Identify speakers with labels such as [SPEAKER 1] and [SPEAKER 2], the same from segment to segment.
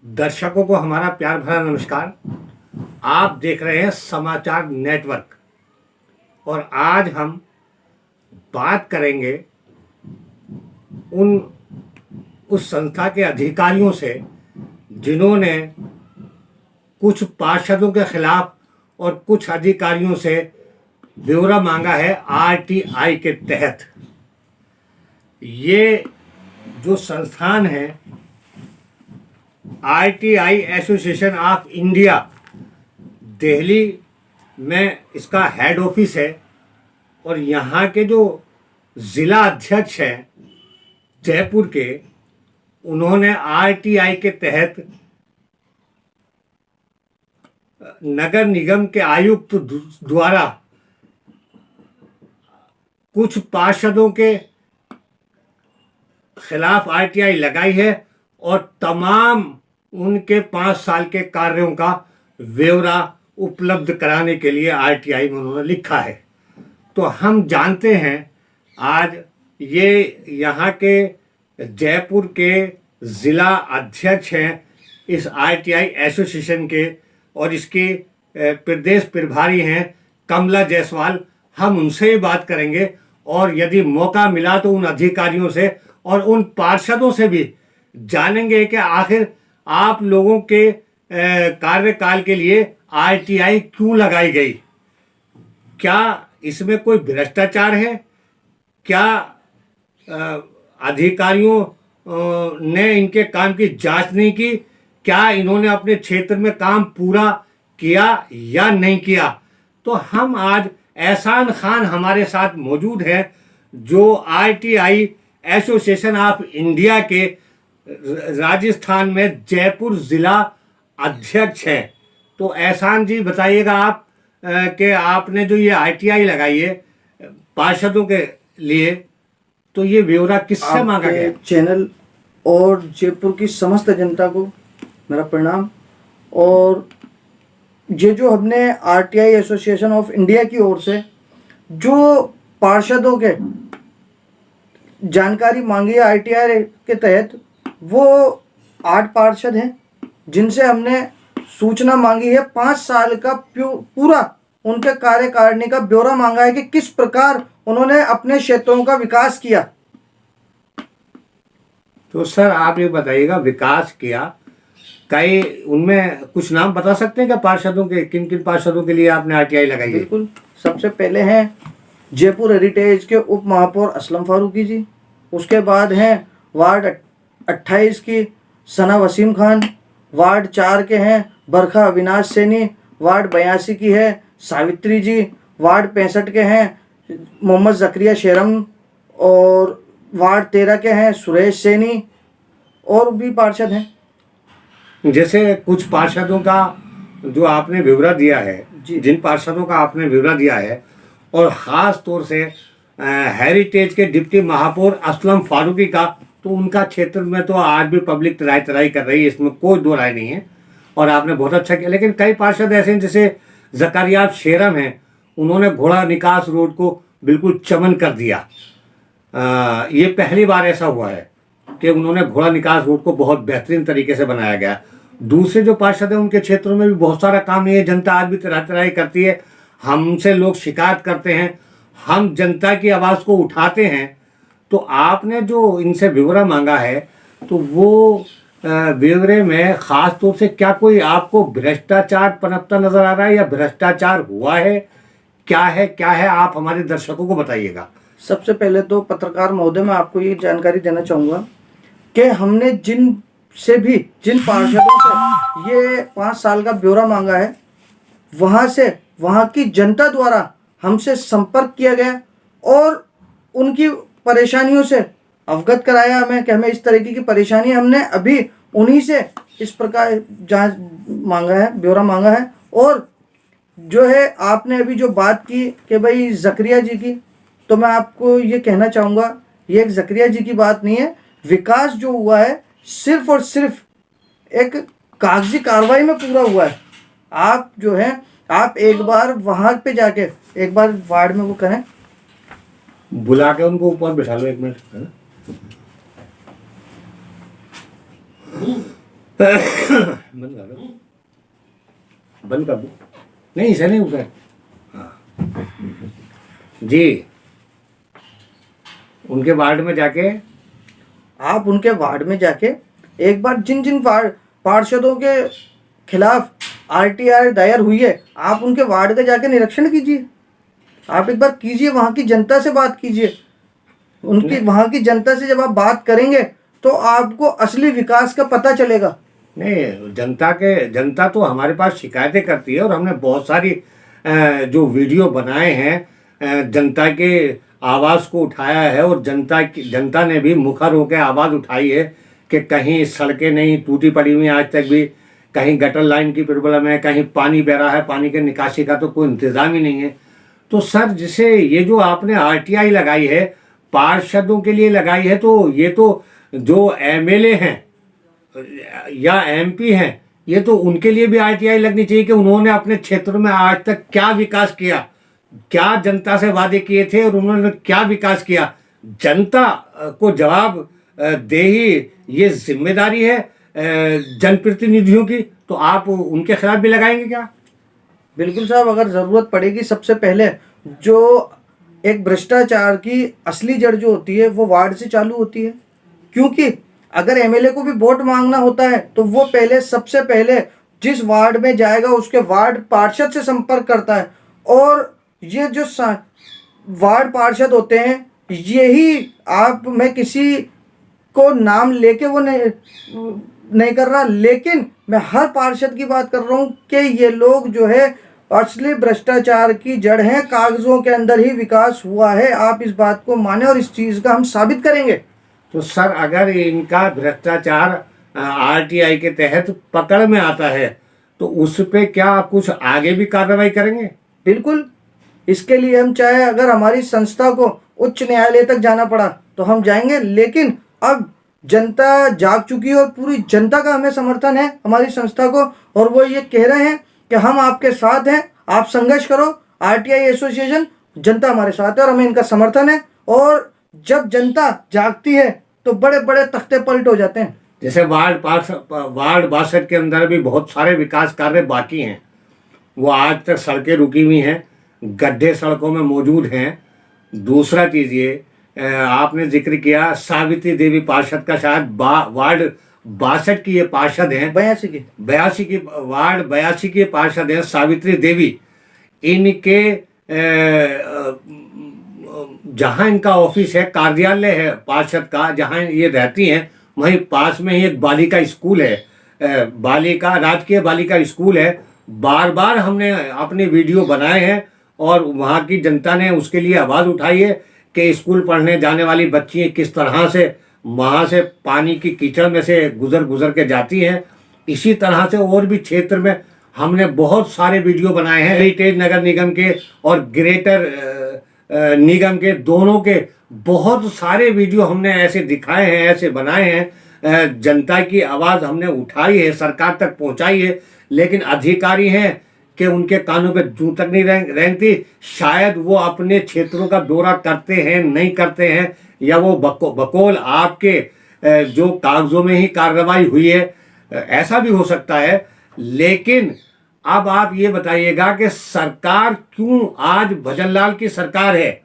[SPEAKER 1] दर्शकों को हमारा प्यार भरा नमस्कार। आप देख रहे हैं समाचार नेटवर्क और आज हम बात करेंगे उस संस्था के अधिकारियों से जिन्होंने कुछ पार्षदों के खिलाफ और कुछ अधिकारियों से ब्यौरा मांगा है आरटीआई के तहत। ये जो संस्थान है RTI association of India, Delhi में इसका हेड ऑफिस है और यहाँ के जो ज़िला अध्यक्ष हैं जयपुर के, उन्होंने आरटीआई के तहत नगर निगम के आयुक्त द्वारा कुछ पार्षदों के खिलाफ आरटीआई लगाई है और तमाम उनके 5 साल के कार्यों का ब्यौरा उपलब्ध कराने के लिए आरटीआई में उन्होंने लिखा है। तो हम जानते हैं आज ये यहाँ के जयपुर के ज़िला अध्यक्ष हैं इस आरटीआई एसोसिएशन के और इसके प्रदेश प्रभारी हैं कमला जायसवाल। हम उनसे ही बात करेंगे और यदि मौका मिला तो उन अधिकारियों से और उन पार्षदों से भी जानेंगे कि आखिर आप लोगों के कार्यकाल के लिए आरटीआई क्यों लगाई गई। क्या इसमें कोई भ्रष्टाचार है? क्या अधिकारियों ने इनके काम की जांच नहीं की? क्या इन्होंने अपने क्षेत्र में काम पूरा किया या नहीं किया? तो हम आज एहसान खान हमारे साथ मौजूद हैं जो आरटीआई एसोसिएशन ऑफ इंडिया के राजस्थान में जयपुर ज़िला अध्यक्ष हैं। तो एहसान जी बताइएगा आप कि आपने जो ये आरटीआई लगाई है पार्षदों के लिए, तो ये ब्यौरा किससे मांगा गया?
[SPEAKER 2] चैनल और जयपुर की समस्त जनता को मेरा प्रणाम। और ये जो हमने आरटीआई एसोसिएशन ऑफ इंडिया की ओर से जो पार्षदों के जानकारी मांगी है आरटीआई के तहत, वो 8 पार्षद हैं जिनसे हमने सूचना मांगी है। 5 साल का पूरा उनके कार्यकारिणी का ब्यौरा मांगा है कि किस प्रकार उन्होंने अपने क्षेत्रों का विकास किया।
[SPEAKER 1] तो सर आप ये बताइएगा, विकास किया कई, उनमें कुछ नाम बता सकते हैं क्या पार्षदों के? किन किन पार्षदों के लिए आपने आरटीआई लगाई है?
[SPEAKER 2] बिल्कुल। सबसे पहले हैं जयपुर हेरिटेज के उप महापौर असलम फारूकी जी। उसके बाद हैं वार्ड 28 की सना वसीम खान। वार्ड 4 के हैं बरखा अविनाश सैनी। वार्ड 82 की है सावित्री जी। वार्ड 65 के हैं मोहम्मद जकरिया शेरम। और वार्ड 13 के हैं सुरेश सैनी। और भी पार्षद हैं।
[SPEAKER 1] जैसे कुछ पार्षदों का जो आपने ब्यौरा दिया है, जिन पार्षदों का आपने ब्यौरा दिया है, और ख़ास तौर से हेरिटेज के डिप्टी महापौर असलम फारूकी का, तो उनका क्षेत्र में तो आज भी पब्लिक तराई कर रही है, इसमें कोई दो राय नहीं है और आपने बहुत अच्छा किया। लेकिन कई पार्षद ऐसे हैं जैसे जकरिया शेरम हैं, उन्होंने घोड़ा निकास रोड को बिल्कुल चमन कर दिया। ये पहली बार ऐसा हुआ है कि उन्होंने घोड़ा निकास रोड को बहुत बेहतरीन तरीके से बनाया गया। दूसरे जो पार्षद हैं उनके क्षेत्रों में भी बहुत सारा काम नहीं है, जनता आज भी तराई करती है। हमसे लोग शिकायत करते हैं, हम जनता की आवाज़ को उठाते हैं। तो आपने जो इनसे ब्यौरा मांगा है, तो वो ब्यौरे में ख़ास तौर से क्या कोई आपको भ्रष्टाचार पनपता नज़र आ रहा है या भ्रष्टाचार हुआ है? क्या है आप हमारे दर्शकों को बताइएगा।
[SPEAKER 2] सबसे पहले तो पत्रकार महोदय, मैं आपको ये जानकारी देना चाहूँगा कि हमने जिन पार्षदों से ये 5 साल का ब्यौरा मांगा है, वहाँ की जनता द्वारा हमसे संपर्क किया गया और उनकी परेशानियों से अवगत कराया हमें कि हमें इस तरीके की परेशानी, हमने अभी उन्हीं से इस प्रकार जांच मांगा है, ब्यौरा मांगा है। और जो है आपने अभी जो बात की कि भाई जकरिया जी की, तो मैं आपको ये कहना चाहूँगा, ये एक जकरिया जी की बात नहीं है। विकास जो हुआ है सिर्फ और सिर्फ एक कागजी कार्रवाई में पूरा हुआ है। आप जो है आप एक बार वहाँ पे जाके एक बार वार्ड में वो करें,
[SPEAKER 1] बुला के उनको ऊपर बैठा लो 1 मिनट। बंद कर दो, बंद कर दो। नहीं इसे नहीं उसे। हाँ जी, उनके वार्ड में जाके
[SPEAKER 2] आप उनके वार्ड में जाके एक बार जिन जिन पार्षदों के खिलाफ आरटीआई दायर हुई है, आप उनके वार्ड का जाके निरीक्षण कीजिए। आप एक बार कीजिए, वहाँ की जनता से बात कीजिए। उनकी वहाँ की जनता से जब आप बात करेंगे तो आपको असली विकास का पता चलेगा।
[SPEAKER 1] नहीं, जनता तो हमारे पास शिकायतें करती है और हमने बहुत सारी जो वीडियो बनाए हैं, जनता के आवाज़ को उठाया है और जनता ने भी मुखर होकर आवाज़ उठाई है कि कहीं सड़कें नहीं टूटी पड़ी हुई आज तक भी, कहीं गटर लाइन की प्रॉब्लम है, कहीं पानी बह रहा है, पानी के निकासी का तो कोई इंतज़ाम ही नहीं है। तो सर जिसे ये जो आपने आरटीआई लगाई है पार्षदों के लिए लगाई है, तो ये तो जो एमएलए हैं या एमपी हैं, ये तो उनके लिए भी आरटीआई लगनी चाहिए कि उन्होंने अपने क्षेत्र में आज तक क्या विकास किया, क्या जनता से वादे किए थे और उन्होंने क्या विकास किया। जनता को जवाब दे ही ये जिम्मेदारी है जनप्रतिनिधियों की। तो आप उनके खिलाफ भी लगाएंगे क्या?
[SPEAKER 2] बिल्कुल साहब, अगर ज़रूरत पड़ेगी सबसे पहले जो एक भ्रष्टाचार की असली जड़ जो होती है वो वार्ड से चालू होती है। क्योंकि अगर एमएलए को भी वोट मांगना होता है तो वो पहले सबसे पहले जिस वार्ड में जाएगा उसके वार्ड पार्षद से संपर्क करता है। और ये जो वार्ड पार्षद होते हैं, यही मैं किसी को नाम लेके वो नहीं कर रहा, लेकिन मैं हर पार्षद की बात कर रहा हूँ कि ये लोग जो है असली भ्रष्टाचार की जड़ है। कागजों के अंदर ही विकास हुआ है। आप इस बात को माने और इस चीज़ का हम साबित करेंगे।
[SPEAKER 1] तो सर अगर इनका भ्रष्टाचार आरटीआई के तहत पकड़ में आता है तो उस पे क्या कुछ आगे भी कार्रवाई करेंगे?
[SPEAKER 2] बिल्कुल, इसके लिए हम चाहे अगर हमारी संस्था को उच्च न्यायालय तक जाना पड़ा तो हम जाएंगे। लेकिन अब जनता जाग चुकी है और पूरी जनता का हमें समर्थन है हमारी संस्था को, और वो ये कह रहे हैं कि हम आपके साथ हैं, आप संघर्ष करो। आरटीआई एसोसिएशन, जनता हमारे साथ है और हमें इनका समर्थन है। और जब जनता जागती है तो बड़े बड़े तख्ते पलट हो जाते हैं।
[SPEAKER 1] जैसे वार्ड 62 के अंदर भी बहुत सारे विकास कार्य बाकी हैं, वो आज तक सड़कें रुकी हुई हैं, गड्ढे सड़कों में मौजूद हैं। दूसरा चीज़ ये आपने जिक्र किया सावित्री देवी पार्षद का, शायद वार्ड 62 की ये पार्षद हैं, 82 की वार्ड 82 की पार्षद हैं सावित्री देवी। इनके जहाँ इनका ऑफिस है, कार्यालय है पार्षद का, जहाँ ये रहती हैं, वहीं पास में ही एक बालिका स्कूल है, राजकीय बालिका स्कूल है। बार बार हमने अपने वीडियो बनाए हैं और वहाँ की जनता ने उसके लिए आवाज़ उठाई है कि स्कूल पढ़ने जाने वाली बच्चियाँ किस तरह से वहाँ से पानी की कीचड़ में से गुजर के जाती हैं। इसी तरह से और भी क्षेत्र में हमने बहुत सारे वीडियो बनाए हैं। हेरिटेज नगर निगम के और ग्रेटर निगम के, दोनों के बहुत सारे वीडियो हमने ऐसे दिखाए हैं, ऐसे बनाए हैं। जनता की आवाज़ हमने उठाई है, सरकार तक पहुंचाई है, लेकिन अधिकारी हैं कि उनके कानों पे जूं तक नहीं रेंगती। शायद वो अपने क्षेत्रों का दौरा करते हैं, नहीं करते हैं, या वो बकौल आपके जो कागजों में ही कार्रवाई हुई है, ऐसा भी हो सकता है। लेकिन अब आप ये बताइएगा कि सरकार क्यों, आज भजनलाल की सरकार है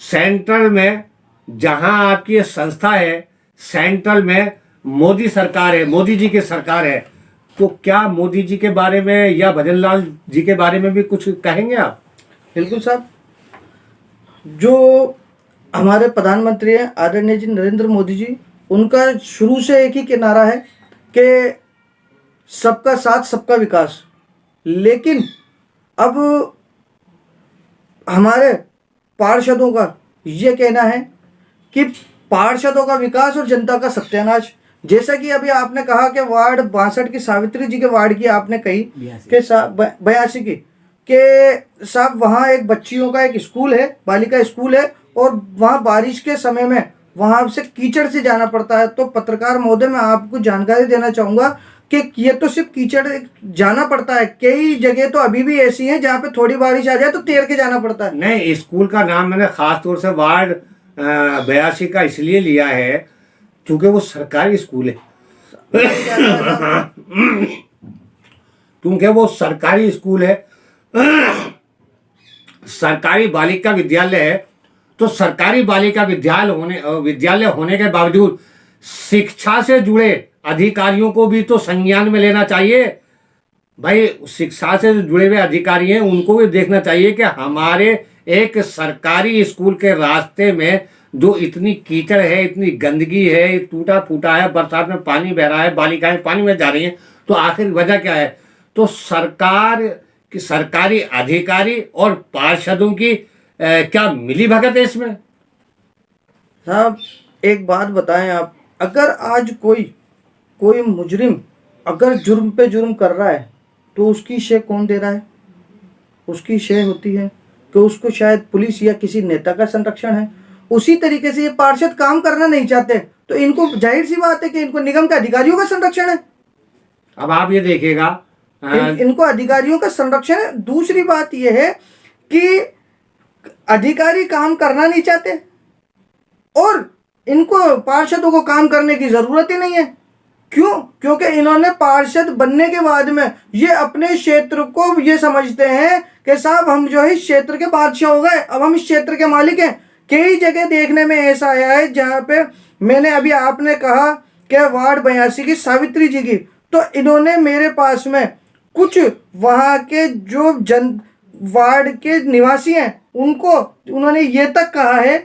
[SPEAKER 1] सेंट्रल में, जहां आपकी ये संस्था है सेंट्रल में मोदी सरकार है, मोदी जी की सरकार है, तो क्या मोदी जी के बारे में या भजनलाल जी के बारे में भी कुछ कहेंगे आप?
[SPEAKER 2] बिल्कुल साहब, जो हमारे प्रधानमंत्री हैं आदरणीय जी नरेंद्र मोदी जी, उनका शुरू से एक ही नारा है कि सबका साथ सबका विकास। लेकिन अब हमारे पार्षदों का ये कहना है कि पार्षदों का विकास और जनता का सत्यानाश। जैसा कि अभी आपने कहा कि वार्ड 62 की सावित्री जी के वार्ड की आपने कही कि 82 की कि साहब वहाँ एक बच्चियों का एक स्कूल है, बालिका स्कूल है, और वहाँ बारिश के समय में वहाँ से कीचड़ से जाना पड़ता है। तो पत्रकार महोदय, मैं आपको जानकारी देना चाहूँगा कि ये तो सिर्फ कीचड़ जाना पड़ता है, कई जगह तो अभी भी ऐसी हैं जहाँ पे थोड़ी बारिश आ जाए तो तैर के जाना पड़ता है।
[SPEAKER 1] नहीं, स्कूल का नाम मैंने खास तौर से वार्ड 82 का इसलिए लिया है क्योंकि वो सरकारी स्कूल है।
[SPEAKER 2] क्या है साहब?
[SPEAKER 1] क्योंकि वो सरकारी स्कूल है, सरकारी बालिका विद्यालय है, तो सरकारी बालिका विद्यालय होने के बावजूद शिक्षा से जुड़े अधिकारियों को भी तो संज्ञान में लेना चाहिए। भाई शिक्षा से जो जुड़े हुए अधिकारी हैं उनको भी देखना चाहिए कि हमारे एक सरकारी स्कूल के रास्ते में जो इतनी कीचड़ है, इतनी गंदगी है, टूटा फूटा है, बरसात में पानी बह रहा है, बालिकाएं पानी में जा रही हैं, तो आखिर वजह क्या है? तो सरकार की, सरकारी अधिकारी और पार्षदों की क्या मिली भगत है इसमें?
[SPEAKER 2] साहब एक बात बताएं आप, अगर आज कोई मुजरिम अगर जुर्म पे जुर्म कर रहा है तो उसकी शय कौन दे रहा है? उसकी शय होती है कि उसको शायद पुलिस या किसी नेता का संरक्षण है। उसी तरीके से ये पार्षद काम करना नहीं चाहते तो इनको जाहिर सी बात है कि इनको निगम के अधिकारियों का संरक्षण है।
[SPEAKER 1] अब आप ये देखिएगा,
[SPEAKER 2] इनको अधिकारियों का संरक्षण है। दूसरी बात यह है कि अधिकारी काम करना नहीं चाहते और इनको पार्षदों को काम करने की जरूरत ही नहीं है। क्यों? क्योंकि इन्होंने पार्षद बनने के बाद में ये अपने क्षेत्र को ये समझते हैं कि साहब हम जो है इस क्षेत्र के बादशाह हो गए, अब हम इस क्षेत्र के मालिक हैं। कई जगह देखने में ऐसा आया है जहाँ पे मैंने अभी आपने कहा कि वार्ड 82 की सावित्री जी की, तो इन्होंने मेरे पास में कुछ वहाँ के जो वार्ड के निवासी हैं उनको उन्होंने ये तक कहा है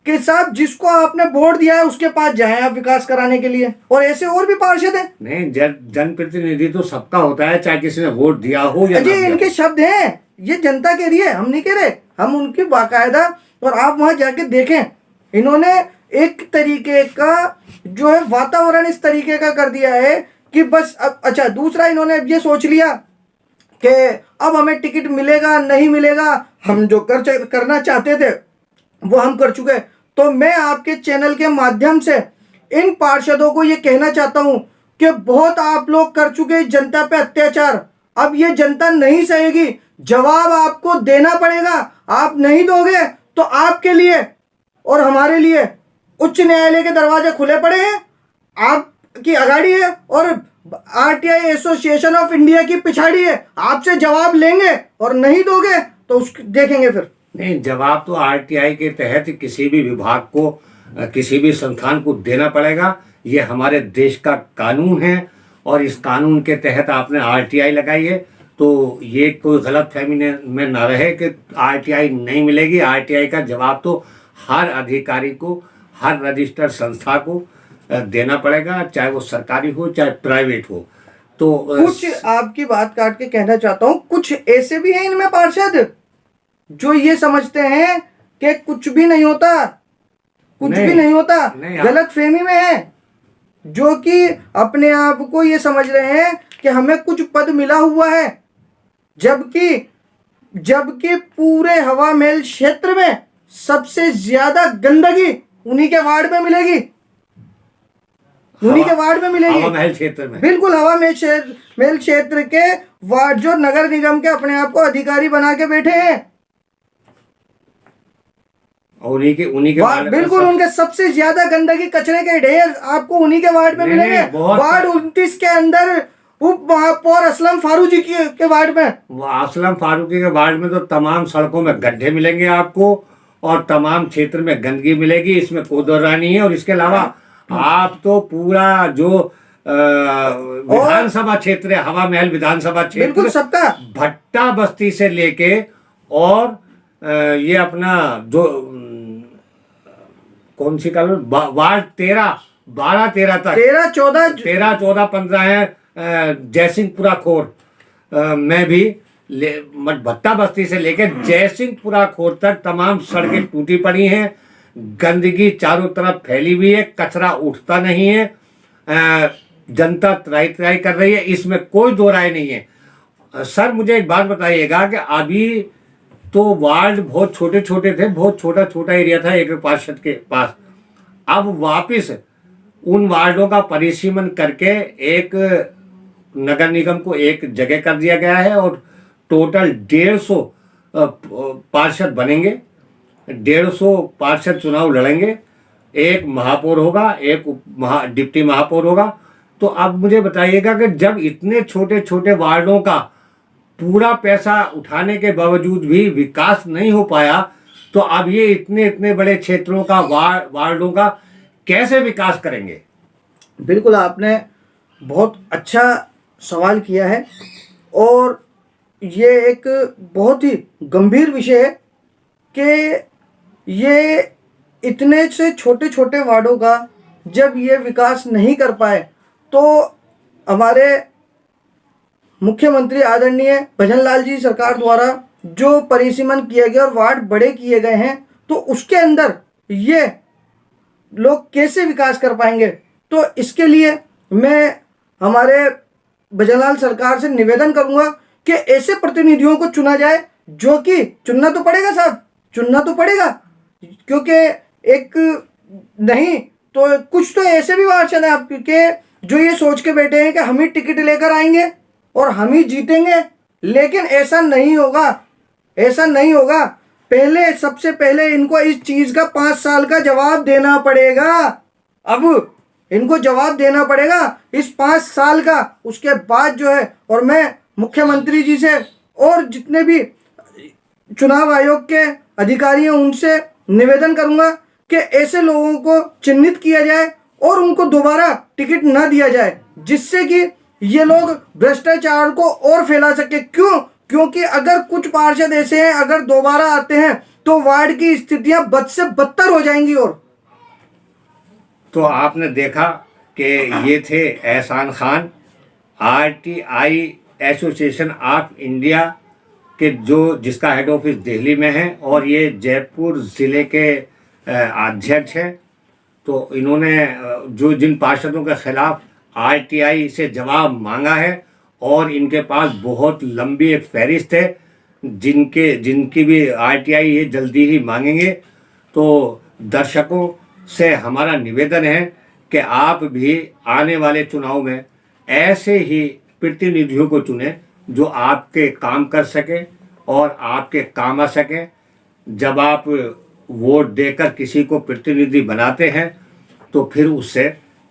[SPEAKER 2] कि साहब जिसको आपने वोट दिया है उसके पास जाएं आप विकास कराने के लिए। और ऐसे और भी पार्षद हैं। नहीं,
[SPEAKER 1] जनप्रतिनिधि तो सबका होता है, चाहे किसी ने वोट दिया हो या
[SPEAKER 2] जी, इनके शब्द हैं, ये जनता कह रही है, हम नहीं कह रहे, हम उनकी बाकायदा। और आप वहां जाके देखें, इन्होंने एक तरीके का जो है वातावरण इस तरीके का कर दिया है कि बस अब अच्छा। दूसरा, इन्होंने ये सोच लिया कि अब हमें टिकट मिलेगा नहीं मिलेगा, हम जो करना चाहते थे वो हम कर चुके। तो मैं आपके चैनल के माध्यम से इन पार्षदों को ये कहना चाहता हूं कि बहुत आप लोग कर चुके जनता पे अत्याचार, अब ये जनता नहीं सहेगी, जवाब आपको देना पड़ेगा। आप नहीं दोगे तो आपके लिए और हमारे लिए उच्च न्यायालय के दरवाजे खुले पड़े हैं, आपकी अगाड़ी है और आरटीआई एसोसिएशन ऑफ इंडिया की पिछाड़ी है। आपसे जवाब लेंगे और नहीं दोगे तो उसको देखेंगे फिर।
[SPEAKER 1] नहीं, जवाब तो आरटीआई के तहत किसी भी विभाग को, किसी भी संस्थान को देना पड़ेगा। ये हमारे देश का कानून है और इस कानून के तहत आपने आरटीआई लगाई है, तो ये कोई गलतफहमी में ना रहे कि आरटीआई नहीं मिलेगी। आरटीआई का जवाब तो हर अधिकारी को, हर रजिस्टर्ड संस्था को देना पड़ेगा, चाहे वो सरकारी हो चाहे प्राइवेट हो। तो
[SPEAKER 2] कुछ आपकी बात काट के कहना चाहता हूँ, कुछ ऐसे भी हैं इनमें पार्षद जो ये समझते हैं कि कुछ भी नहीं होता, कुछ भी नहीं होता, गलत फहमी में है, जो कि अपने आप को ये समझ रहे हैं कि हमें कुछ पद मिला हुआ है, जबकि पूरे हवा महल क्षेत्र में सबसे ज्यादा गंदगी उन्हीं के वार्ड में मिलेगी, उन्हीं के वार्ड में मिलेगी,
[SPEAKER 1] हवा महल क्षेत्र में।
[SPEAKER 2] बिल्कुल, हवा महल क्षेत्र के वार्ड जो नगर निगम के अपने आप को अधिकारी बना के बैठे हैं,
[SPEAKER 1] और उन्हीं के वार्ड,
[SPEAKER 2] बिल्कुल उनके सबसे ज्यादा गंदगी, कचरे के ढेर आपको उन्हीं के वार्ड में मिलेंगे। वार्ड 29 के अंदर उप महापौर असलम फारूकी के वार्ड में,
[SPEAKER 1] असलम फारूकी के वार्ड में तो तमाम सड़कों में गड्ढे मिलेंगे आपको और तमाम क्षेत्र में गंदगी मिलेगी, इसमें कोई दो राय नहीं है। और इसके अलावा आप तो पूरा जो विधानसभा क्षेत्र है, हवा महल विधानसभा क्षेत्र,
[SPEAKER 2] बिल्कुल सबका,
[SPEAKER 1] भट्टा बस्ती से लेके और ये अपना जो कौन सी कॉलोनी, वार्ड 13, 12, 13 तक, 13, 14, 15 है, जयसिंहपुरा खोर में भी भट्टा बस्ती से लेकर जयसिंहपुरा खोर तक तमाम सड़कें टूटी पड़ी हैं, गंदगी चारों तरफ फैली हुई है, कचरा उठता नहीं है, जनता त्राही त्राही कर रही है, इसमें कोई दो राय नहीं है। सर मुझे एक बात बताइएगा कि अभी तो वार्ड बहुत छोटे छोटे थे, बहुत छोटा छोटा एरिया था एक पार्षद के पास, अब वापस उन वार्डों का परिसीमन करके एक नगर निगम को एक जगह कर दिया गया है और टोटल 150 पार्षद बनेंगे, 150 पार्षद चुनाव लड़ेंगे, एक महापौर होगा, एक डिप्टी महापौर होगा, तो अब मुझे बताइएगा कि जब इतने छोटे छोटे वार्डों का पूरा पैसा उठाने के बावजूद भी विकास नहीं हो पाया, तो अब ये इतने इतने बड़े क्षेत्रों का वार्डों का कैसे विकास करेंगे?
[SPEAKER 2] बिल्कुल, आपने बहुत अच्छा सवाल किया है और ये एक बहुत ही गंभीर विषय है कि ये इतने से छोटे छोटे वार्डों का जब ये विकास नहीं कर पाए तो हमारे मुख्यमंत्री आदरणीय भजन लाल जी सरकार द्वारा जो परिसीमन किए गए और वार्ड बड़े किए गए हैं, तो उसके अंदर ये लोग कैसे विकास कर पाएंगे? तो इसके लिए मैं हमारे भजनलाल सरकार से निवेदन करूंगा कि ऐसे प्रतिनिधियों को चुना जाए, जो कि चुनना तो पड़ेगा साहब, चुनना तो पड़ेगा, क्योंकि एक नहीं तो कुछ तो ऐसे भी पार्षद हैं आपके जो ये सोच के बैठे हैं कि हम ही टिकट लेकर आएंगे और हम ही जीतेंगे, लेकिन ऐसा नहीं होगा, ऐसा नहीं होगा। पहले सबसे पहले इनको इस चीज का 5 साल का जवाब देना पड़ेगा। अब इनको जवाब देना पड़ेगा इस 5 साल का, उसके बाद जो है, और मैं मुख्यमंत्री जी से और जितने भी चुनाव आयोग के अधिकारी हैं उनसे निवेदन करूंगा कि ऐसे लोगों को चिन्हित किया जाए और उनको दोबारा टिकट न दिया जाए, जिससे कि ये लोग भ्रष्टाचार को और फैला सके। क्योंकि अगर कुछ पार्षद ऐसे हैं, अगर दोबारा आते हैं तो वार्ड की स्थितियां बद से बदतर हो जाएंगी। और
[SPEAKER 1] तो आपने देखा कि ये थे एहसान Khan, RTI association of India के जिसका हेड ऑफिस दिल्ली में है और ये जयपुर ज़िले के अध्यक्ष हैं। तो इन्होंने जिन पार्षदों के खिलाफ RTI से जवाब मांगा है और इनके पास बहुत लंबी एक फहरिस्त है जिनकी भी RTI ये जल्दी ही मांगेंगे। तो दर्शकों से हमारा निवेदन है कि आप भी आने वाले चुनाव में ऐसे ही प्रतिनिधियों को चुनें जो आपके काम कर सके और आपके काम आ सके। जब आप वोट देकर किसी को प्रतिनिधि बनाते हैं तो फिर उससे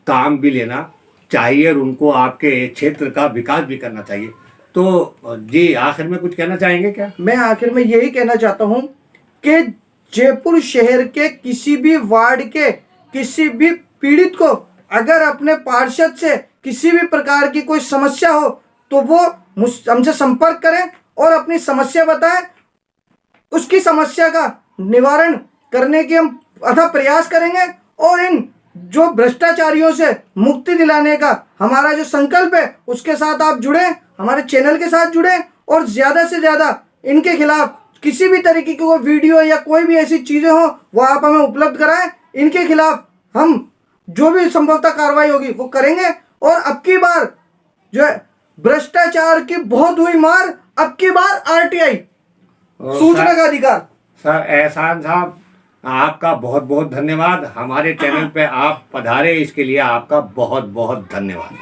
[SPEAKER 1] काम भी लेना चाहिए और उनको आपके क्षेत्र का विकास भी करना चाहिए। तो जी, आखिर में कुछ कहना चाहेंगे क्या?
[SPEAKER 2] मैं आखिर में यही कहना चाहता हूं कि जयपुर शहर के किसी भी वार्ड के किसी भी पीड़ित को अगर अपने पार्षद से किसी भी प्रकार की कोई समस्या हो तो वो हमसे संपर्क करें और अपनी समस्या बताएं। उसकी समस्या का निवारण करने की हम अथक प्रयास करेंगे और इन जो भ्रष्टाचारियों से मुक्ति दिलाने का हमारा जो संकल्प है उसके साथ आप जुड़े, हमारे चैनल के साथ जुड़े और ज्यादा से ज्यादा इनके खिलाफ किसी भी तरीके की कोई वीडियो या कोई भी ऐसी चीजें हो वो आप हमें उपलब्ध कराएं। इनके खिलाफ हम जो भी संभवतः कार्रवाई होगी वो करेंगे और अब की बार जो है भ्रष्टाचार की बहुत हुई मार, अब की बार RTI सूचना का अधिकार।
[SPEAKER 1] सर एहसान साहब, आपका बहुत बहुत धन्यवाद। हमारे चैनल पे आप पधारे, इसके लिए आपका बहुत बहुत धन्यवाद।